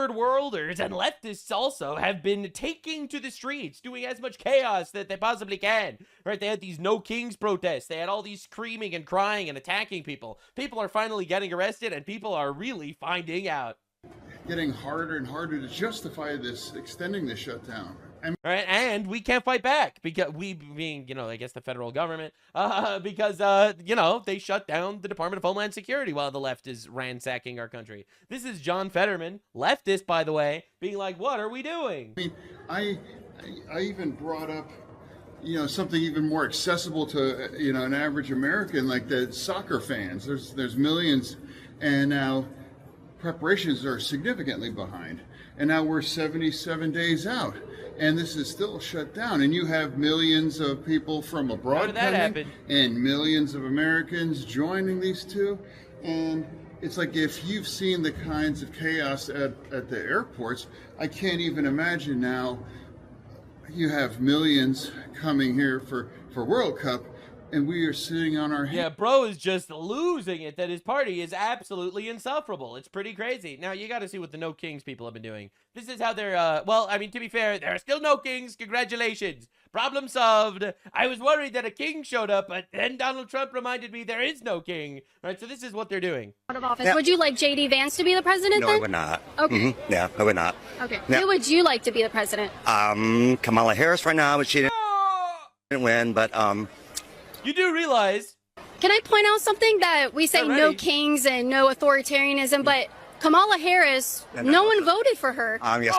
third worlders and leftists also have been taking to the streets, doing as much chaos that they possibly can, right? They had these No Kings protests. They had all these screaming and crying and attacking people. People are finally getting arrested, and people are really finding out. Getting harder and harder to justify this, extending the shutdown. Right, and we can't fight back because we being, I guess the federal government, because, they shut down the Department of Homeland Security while the left is ransacking our country. This is John Fetterman, leftist, by the way, being like, what are we doing? I even brought up, something even more accessible to, an average American, like the soccer fans. There's millions, and now preparations are significantly behind. And now we're 77 days out, and this is still shut down. And you have millions of people from abroad coming, and millions of Americans joining these two. And it's like, if you've seen the kinds of chaos at the airports, I can't even imagine now you have millions coming here for World Cup, and we are sitting on our hands. Yeah, bro is just losing it that his party is absolutely insufferable. It's pretty crazy. Now, you got to see what the No Kings people have been doing. This is how they're, to be fair, there are still No Kings. Congratulations. Problem solved. I was worried that a king showed up, but then Donald Trump reminded me there is no king. Right, so this is what they're doing. Out of office. Yeah. Would you like J.D. Vance to be the president then? No, I would not. Okay. Yeah, I would not. Okay. Yeah. Who would you like to be the president? Kamala Harris right now, but she didn't win, but, You do realize. Can I point out something that we say no kings and no authoritarianism, but Kamala Harris, no one voted for her. Yes.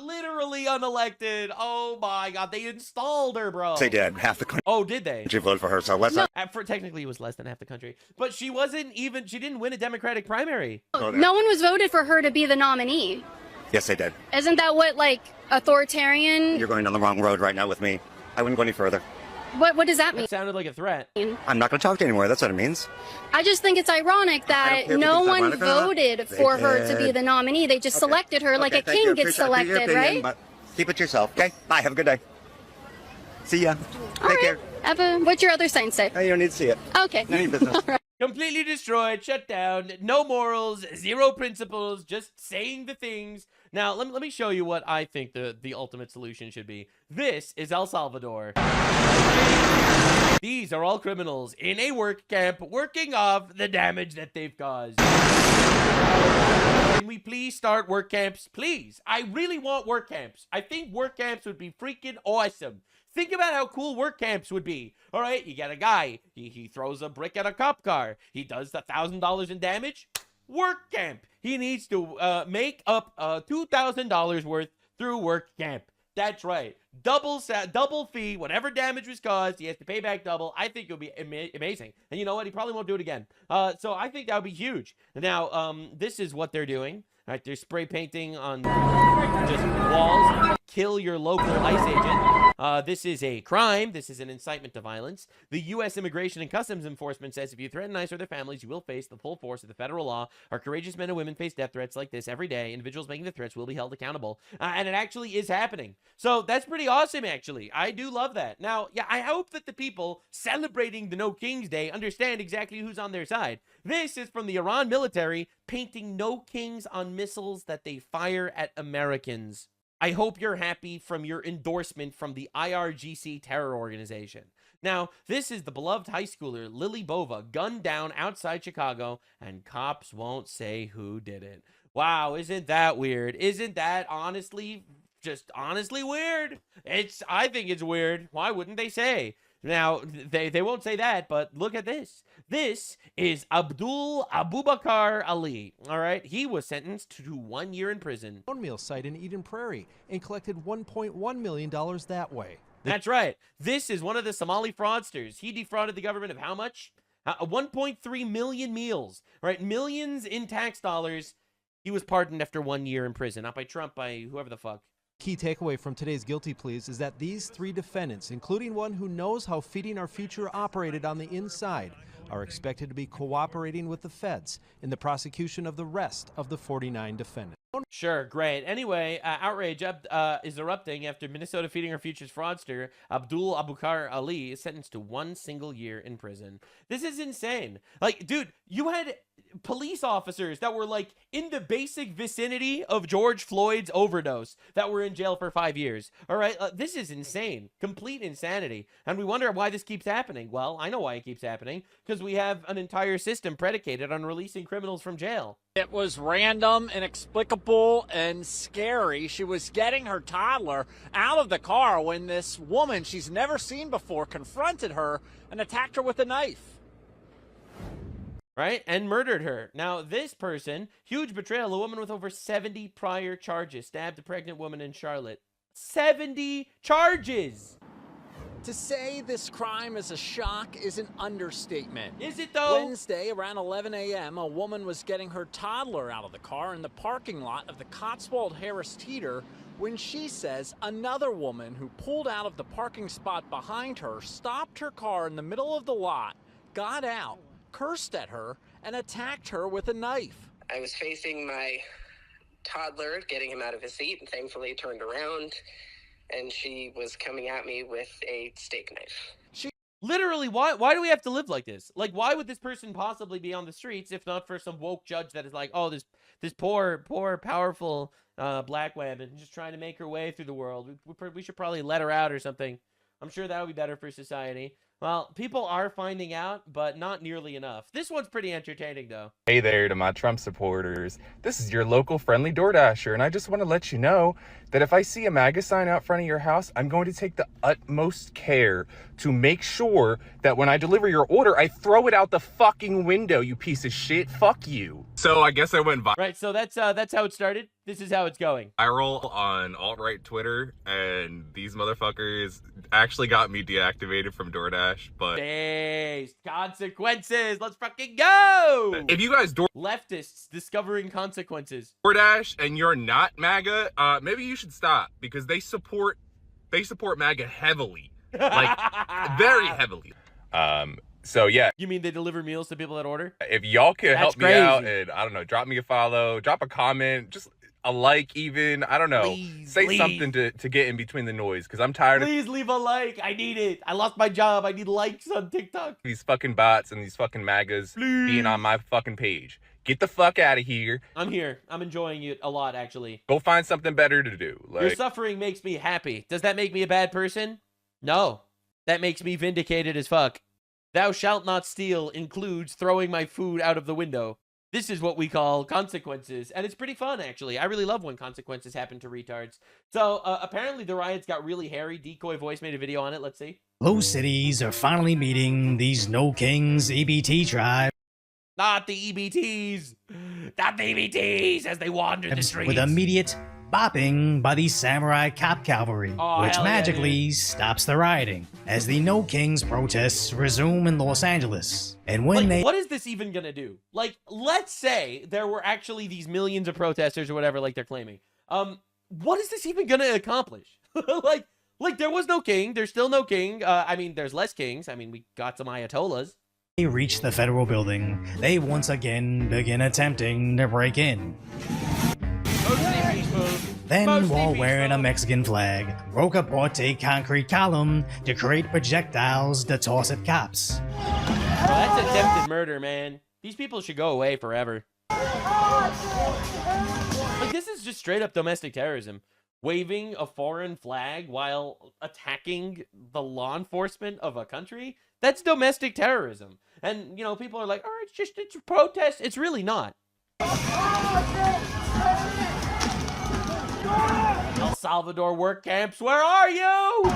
Literally unelected. Oh my God, they installed her, bro. They did. Half the country. Oh, did they? She voted for her, so let's not. Technically, it was less than half the country, but she didn't win a Democratic primary. No one was voted for her to be the nominee. Yes, they did. Isn't that what, authoritarian? You're going down the wrong road right now with me. I wouldn't go any further. What does that mean? It sounded like a threat. I'm not going to talk to you anymore. That's what it means. I just think it's ironic that no one voted for her to be the nominee. They just selected her like a king gets selected, right? But keep it to yourself, okay? Bye. Have a good day. See ya. Take care. What's your other sign say? You don't need to see it. Okay. None of your business. Right. Completely destroyed, shut down, no morals, zero principles, just saying the things. Now, let me show you what I think the ultimate solution should be. This is El Salvador. These are all criminals in a work camp working off the damage that they've caused. Can we please start work camps? Please. I really want work camps. I think work camps would be freaking awesome. Think about how cool work camps would be. All right, you get a guy. He throws a brick at a cop car. He does the $1,000 in damage. Work camp. He needs to make up $2,000 worth through work camp. That's right. Double fee. Whatever damage was caused, he has to pay back double. I think it would be amazing. And you know what? He probably won't do it again. So I think that would be huge. Now, this is what they're doing. All right, they're spray painting on just walls. Kill your local ICE agent. This is a crime. This is an incitement to violence. The U.S. Immigration and Customs Enforcement says if you threaten ICE or their families, you will face the full force of the federal law. Our courageous men and women face death threats like this every day. Individuals making the threats will be held accountable. And it actually is happening. So that's pretty awesome, actually. I do love that. Now, yeah, I hope that the people celebrating the No Kings Day understand exactly who's on their side. This is from the Iran military painting No Kings on missiles that they fire at Americans. I hope you're happy from your endorsement from the IRGC terror organization. Now, this is the beloved high schooler Lily Bova gunned down outside Chicago, and cops won't say who did it. Wow, isn't that weird? Isn't that honestly weird? I think it's weird. Why wouldn't they say? Now, they won't say that, but look at this. This is Abdul Abubakar Ali, all right? He was sentenced to 1 year in prison. One meal site in Eden Prairie and collected $1.1 million that way. That's right. This is one of the Somali fraudsters. He defrauded the government of how much? 1.3 million meals, right? Millions in tax dollars. He was pardoned after 1 year in prison, not by Trump, by whoever the fuck. Key takeaway from today's guilty pleas is that these three defendants, including one who knows how Feeding Our Future operated on the inside, are expected to be cooperating with the feds in the prosecution of the rest of the 49 defendants. Sure, great. Anyway, outrage is erupting after Minnesota Feeding Our Futures fraudster Abdul Abukar Ali is sentenced to 1 single year in prison. This is insane. Like, dude, you had police officers that were like in the basic vicinity of George Floyd's overdose that were in jail for 5 years. All right, this is insane, complete insanity. And we wonder why this keeps happening. Well, I know why it keeps happening, because we have an entire system predicated on releasing criminals from jail. It was random, inexplicable, and scary. She was getting her toddler out of the car when this woman she's never seen before confronted her and attacked her with a knife. Right? And murdered her. Now, this person, huge betrayal, a woman with over 70 prior charges, stabbed a pregnant woman in Charlotte. 70 charges! To say this crime is a shock is an understatement. Is it though? Wednesday, around 11 a.m., a woman was getting her toddler out of the car in the parking lot of the Cotswold Harris Teeter when she says another woman who pulled out of the parking spot behind her stopped her car in the middle of the lot, got out, cursed at her, and attacked her with a knife. I was facing my toddler, getting him out of his seat, and thankfully turned around, and she was coming at me with a steak knife. Literally, why do we have to live like this? Like, why would this person possibly be on the streets if not for some woke judge that is like, oh, this poor, powerful black woman just trying to make her way through the world. We should probably let her out or something. I'm sure that would be better for society. Well, people are finding out, but not nearly enough. This one's pretty entertaining, though. Hey there to my Trump supporters. This is your local friendly DoorDasher, and I just want to let you know that if I see a MAGA sign out front of your house, I'm going to take the utmost care to make sure that when I deliver your order, I throw it out the fucking window, you piece of shit. Fuck you. So I guess I went Right, so that's how it started. This is how it's going. viral on alt-right Twitter, and these motherfuckers actually got me deactivated from DoorDash, but Days, consequences. Let's fucking go. if you guys Leftists discovering consequences. DoorDash and you're not MAGA, maybe you should stop, because they support MAGA heavily, like very heavily. So yeah, You mean they deliver meals to people that order? if y'all could help me crazy. out and I don't know, drop me a follow, drop a comment, just a like, even, I don't know, Please, say please. something to get in between the noise, because I'm tired of Please leave a like. I need it. I lost my job. I need likes on TikTok. these fucking bots and these fucking MAGAs being on my fucking page. Get the fuck out of here. I'm here. I'm enjoying it a lot, actually. Go find something better to do. Your Like, suffering makes me happy. Does that make me a bad person? No. That makes me vindicated as fuck. Thou shalt not steal includes throwing my food out of the window. This is what we call consequences, and it's pretty fun, actually. I really love when consequences happen to retards. So, apparently the riots got really hairy. Decoy Voice made a video on it. Let's see. Both cities are finally meeting these No Kings EBT tribes Not the EBTs! Not the EBTs as they wander the streets! with immediate bopping by the samurai cop cavalry, Oh, which hell yeah, magically stops the rioting as the No Kings protests resume in Los Angeles. And when Like, what is this even gonna do? Like, let's say there were actually these millions of protesters or whatever, like they're claiming. What is this even gonna accomplish? like there was no king. There's still no king. I mean, there's less kings. I mean, we got some ayatollahs. they reach the federal building, they once again begin attempting to break in. Then, Mostly while wearing a peaceful. Mexican flag, broke apart a concrete column to create projectiles to toss at cops. Oh, that's attempted murder, man. These people should go away forever. Like, this is just straight up domestic terrorism. Waving a foreign flag while attacking the law enforcement of a country? That's domestic terrorism. And, you know, people are like, oh, it's a protest. It's really not. El Salvador work camps, where are you?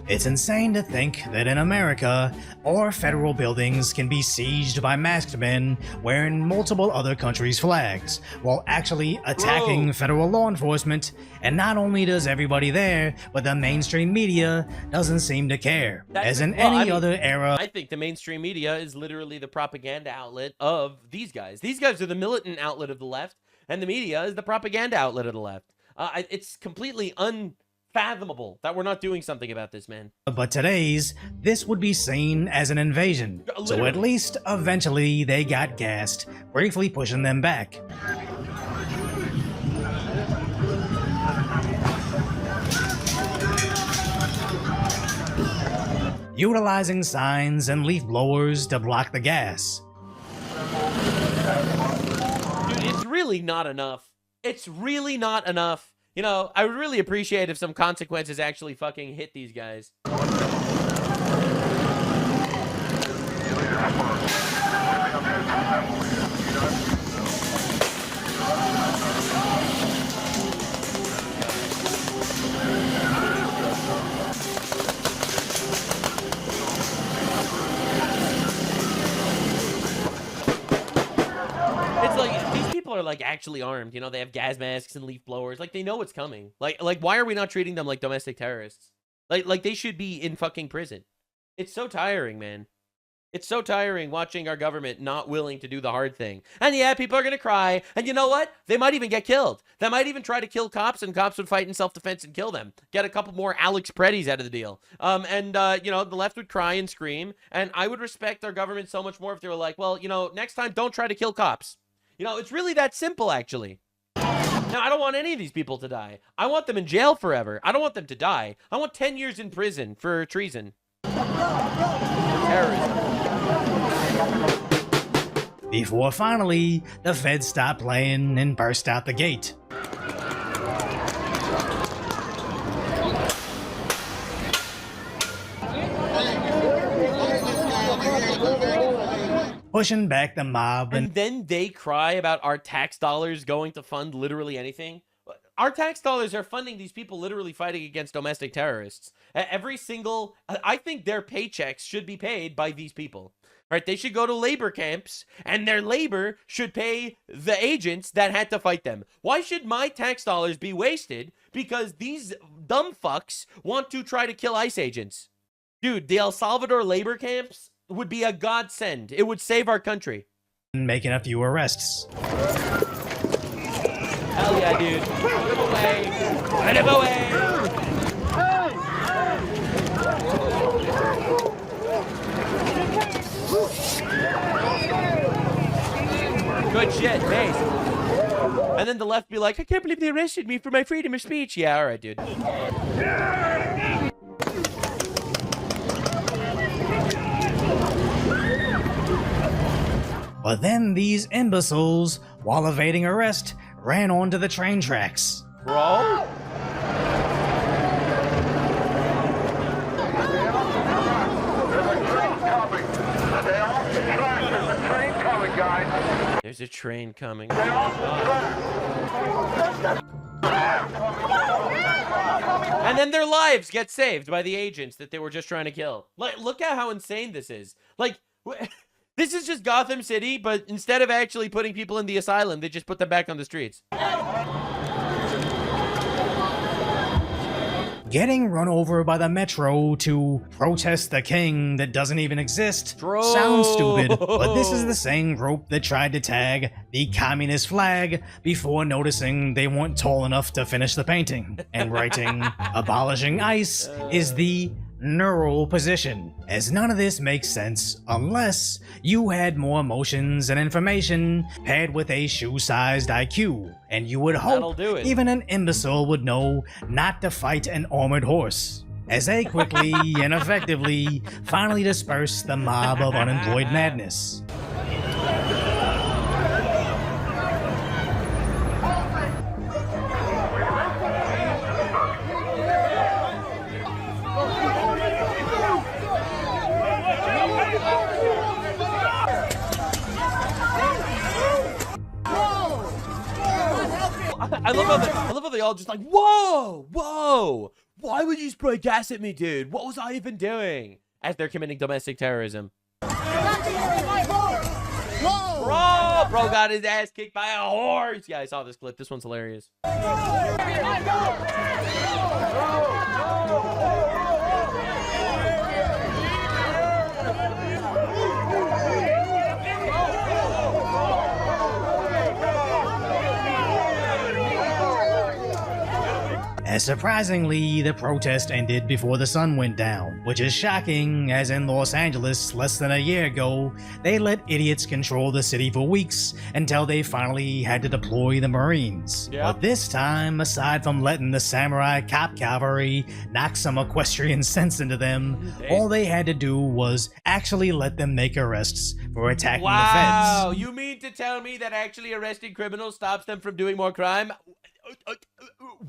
It's insane to think that in America, our federal buildings can be sieged by masked men wearing multiple other countries' flags, while actually attacking Bro. federal law enforcement, and not only does everybody there, but the mainstream media doesn't seem to care. As in any other era. I think the mainstream media is literally the propaganda outlet of these guys. These guys are the militant outlet of the left, and the media is the propaganda outlet of the left. It's completely unfathomable unfathomable that we're not doing something about this, man. But today's, this would be seen as an invasion. So Literally. at least eventually they got gassed, briefly pushing them back. Utilizing signs and leaf blowers to block the gas. Dude, it's really not enough. It's really not enough. You know, I would really appreciate if some consequences actually fucking hit these guys. It's like, these people are like actually armed, you know, they have gas masks and leaf blowers, like they know what's coming. Like why are we not treating them like domestic terrorists? Like they should be in fucking prison. It's so tiring, man. It's so tiring watching our government not willing to do the hard thing. And yeah, people are gonna cry, and you know what? They might even get killed. They might even try to kill cops, and cops would fight in self-defense and kill them. Get a couple more Alex Preddies out of the deal. You know, the left would cry and scream, and I would respect our government so much more if they were like, well, you know, next time don't try to kill cops. You know, it's really that simple, actually. Now, I don't want any of these people to die. I want them in jail forever. I don't want them to die. I want 10 years in prison for treason. Terrorism. Before finally, the feds stopped playing and burst out the gate. Pushing back the mob And then they cry about our tax dollars going to fund literally anything. Our tax dollars are funding these people literally fighting against domestic terrorists. Every single, I think their paychecks should be paid by these people. Right? They should go to labor camps, and their labor should pay the agents that had to fight them. Why should my tax dollars be wasted because these dumb fucks want to try to kill ICE agents? Dude, the El Salvador labor camps would be a godsend. It would save our country. making a few arrests. Hell yeah, dude. Put him away. Put him away. Good shit, Mace. And then the left be like, I can't believe they arrested me for my freedom of speech. Yeah, all right, dude. But then these imbeciles, while evading arrest, ran onto the train tracks. Bro? There's a train coming. And then their lives get saved by the agents that they were just trying to kill. Like, look at how insane this is. Like, this is just Gotham City, but instead of actually putting people in the asylum, they just put them back on the streets. Getting run over by the metro to protest the king that doesn't even exist sounds stupid, but this is the same group that tried to tag the communist flag before noticing they weren't tall enough to finish the painting, and writing, abolishing ICE is the neural position, as none of this makes sense unless you had more emotions and information paired with a shoe-sized IQ, and you would hope even an imbecile would know not to fight an armored horse, as they quickly and effectively finally disperse the mob of unemployed madness. I love how they all just like, whoa, whoa, why would you spray gas at me, dude? What was I even doing? As they're committing domestic terrorism. Bro got his ass kicked by a horse. Yeah, I saw this clip. This one's hilarious. As surprisingly, the protest ended before the sun went down, which is shocking, as in Los Angeles less than a year ago, they let idiots control the city for weeks until they finally had to deploy the Marines. Yeah. But this time, aside from letting the samurai cop cavalry knock some equestrian sense into them, all they had to do was actually let them make arrests for attacking the feds. Wow, you mean to tell me that actually arresting criminals stops them from doing more crime?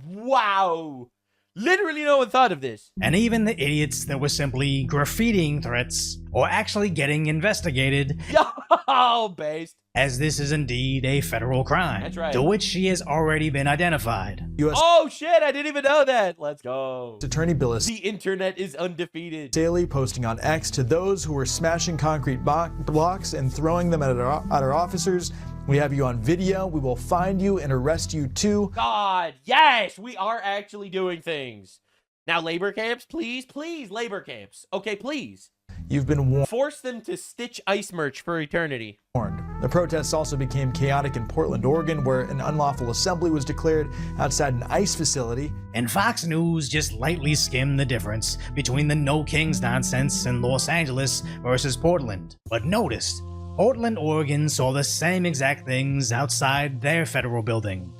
Wow. Literally no one thought of this. And even the idiots that were simply graffitiing threats or actually getting investigated. Yo, based. As this is indeed a federal crime. That's right. To which she has already been identified. Oh shit, I didn't even know that. Let's go. Attorney Billis The internet is undefeated. daily posting on X to those who were smashing concrete blocks and throwing them at our officers. We have you on video. We will find you and arrest you too. God, yes, we are actually doing things. Now, labor camps, please, please, labor camps. Okay, please. You've been warned. Force them to stitch ice merch for eternity. The protests also became chaotic in Portland, Oregon, where an unlawful assembly was declared outside an ICE facility. And Fox News just lightly skimmed the difference between the No Kings nonsense in Los Angeles versus Portland. But noticed, Portland, Oregon saw the same exact things outside their federal building.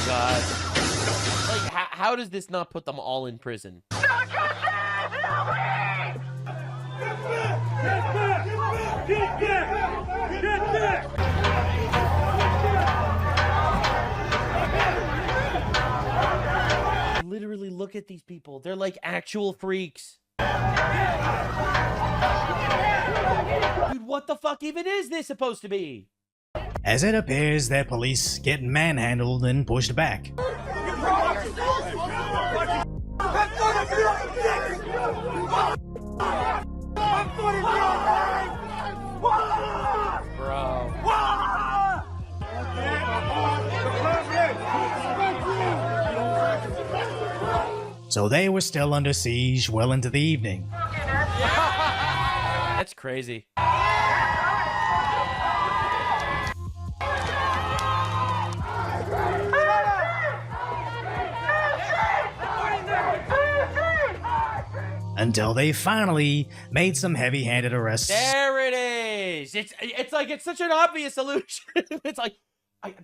God. Like, how does this not put them all in prison? Literally look at these people. They're like actual freaks. Dude, what the fuck even is this supposed to be? As it appears their police get manhandled and pushed back. Bro. So they were still under siege well into the evening. That's crazy. Until they finally made some heavy-handed arrests. There it is. It's like it's such an obvious solution. It's like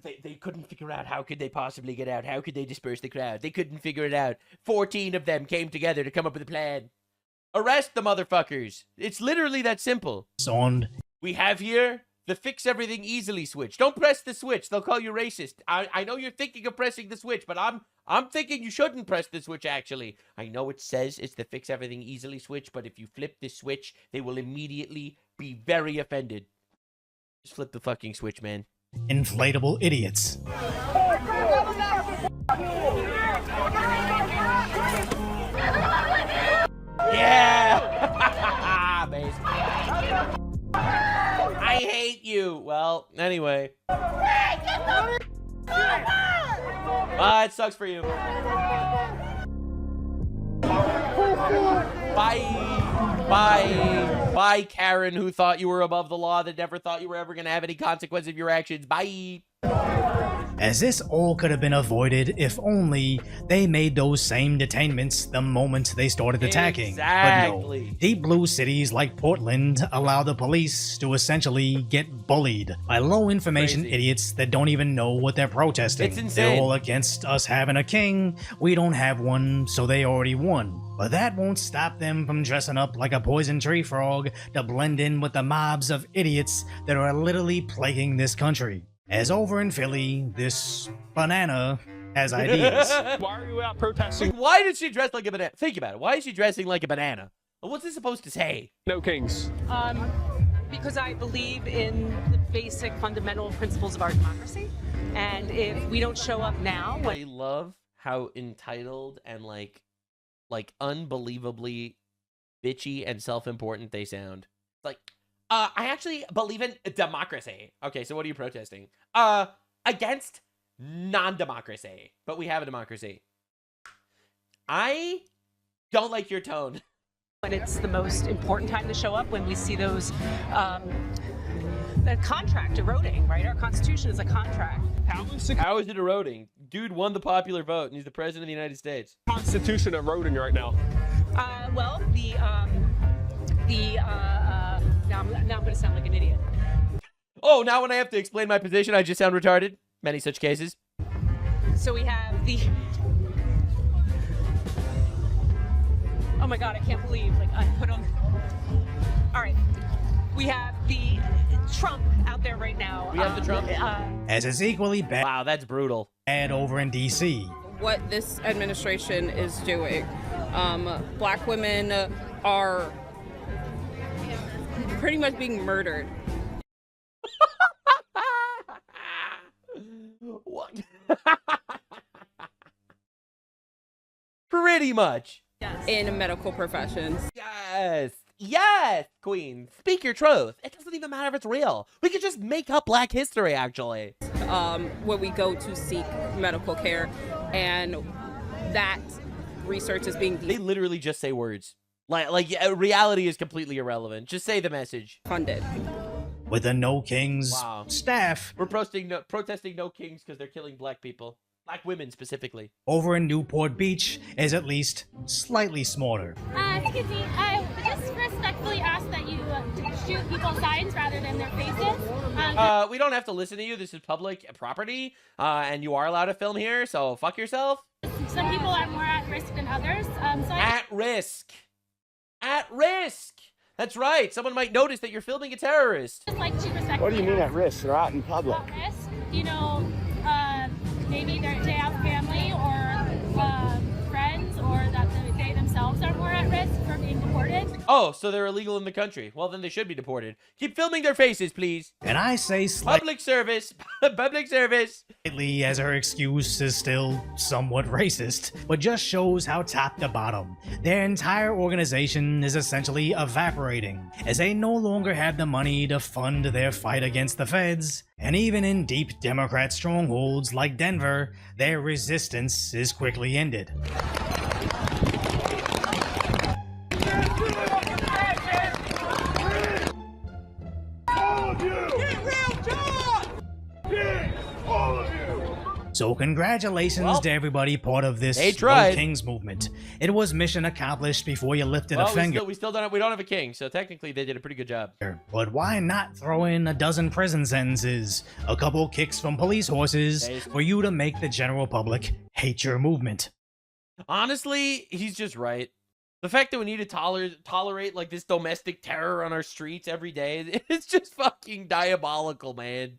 they couldn't figure out how could they possibly get out. How could they disperse the crowd? They couldn't figure it out. 14 of them came together to come up with a plan. Arrest the motherfuckers. It's literally that simple. We have here the fix everything easily switch. Don't press the switch. They'll call you racist. I know you're thinking of pressing the switch, but I'm thinking you shouldn't press the switch, actually. I know it says it's the fix everything easily switch, but if you flip this switch, they will immediately be very offended. Just flip the fucking switch, man. Inflatable idiots. Yeah! Basically. I hate you. Well, anyway. It sucks for you. Bye, Karen, who thought you were above the law, that never thought you were ever going to have any consequence of your actions. Bye. As this all could have been avoided if only they made those same detainments the moment they started attacking. Exactly. But no, deep blue cities like Portland allow the police to essentially get bullied by low-information idiots that don't even know what they're protesting. It's insane. They're all against us having a king. We don't have one, so they already won. But that won't stop them from dressing up like a poison tree frog to blend in with the mobs of idiots that are literally plaguing this country. As over in Philly, this banana has ideas. Why are you out protesting? Why did she dress like a banana? Think about it. Why is she dressing like a banana? What's this supposed to say? No kings. Because I believe in the basic fundamental principles of our democracy. And if we don't show up now... I love how entitled and like unbelievably bitchy and self-important they sound. Like... I actually believe in democracy. Okay, so what are you protesting? Against non-democracy. But we have a democracy. I don't like your tone. When it's the most important time to show up, when we see those, the contract eroding, right? Our Constitution is a contract. How is it eroding? Dude won the popular vote, and he's the president of the United States. Constitution eroding right now. Well, now I'm going to sound like an idiot. Oh, now when I have to explain my position, I just sound retarded. Many such cases. So we have the... Oh my God, I can't believe, like, I put on... All right. We have the Trump out there right now. We have the Trump? As is equally bad. Wow, that's brutal. Bad over in D.C. What this administration is doing. Black women are pretty much being murdered. What? Pretty much. In medical professions. Yes. Yes, Queen. Speak your truth. It doesn't even matter if it's real. We could just make up Black history, actually. When we go to seek medical care, and that research is being They literally just say words. Like reality is completely irrelevant. Just say the message. Funded. With the No Kings staff. We're protesting no kings because they're killing black people. Black women, specifically. Over in Newport Beach is at least slightly smarter. Excuse me, I just respectfully ask that you shoot people's signs rather than their faces. We don't have to listen to you. This is public property, and you are allowed to film here, so fuck yourself. Some people are more at risk than others. At risk. At risk. That's right. Someone might notice that you're filming a terrorist. Just like to respect. What do you mean at risk? They're out in public. At risk, you know, maybe they have family or friends, or that they themselves are more at risk for being deported. Oh, so they're illegal in the country. Well, then they should be deported. Keep filming their faces, please. And I say public service. Public service. Slightly, as her excuse is still somewhat racist, but just shows how top to bottom their entire organization is essentially evaporating, as they no longer have the money to fund their fight against the feds, and even in deep Democrat strongholds like Denver, their resistance is quickly ended. So congratulations to everybody part of this No Kings movement. It was mission accomplished before you lifted a finger. We don't have a king, so technically they did a pretty good job. But why not throw in a dozen prison sentences, a couple kicks from police horses, for you to make the general public hate your movement? Honestly, he's just right. The fact that we need to tolerate like this domestic terror on our streets every day, it's just fucking diabolical, man.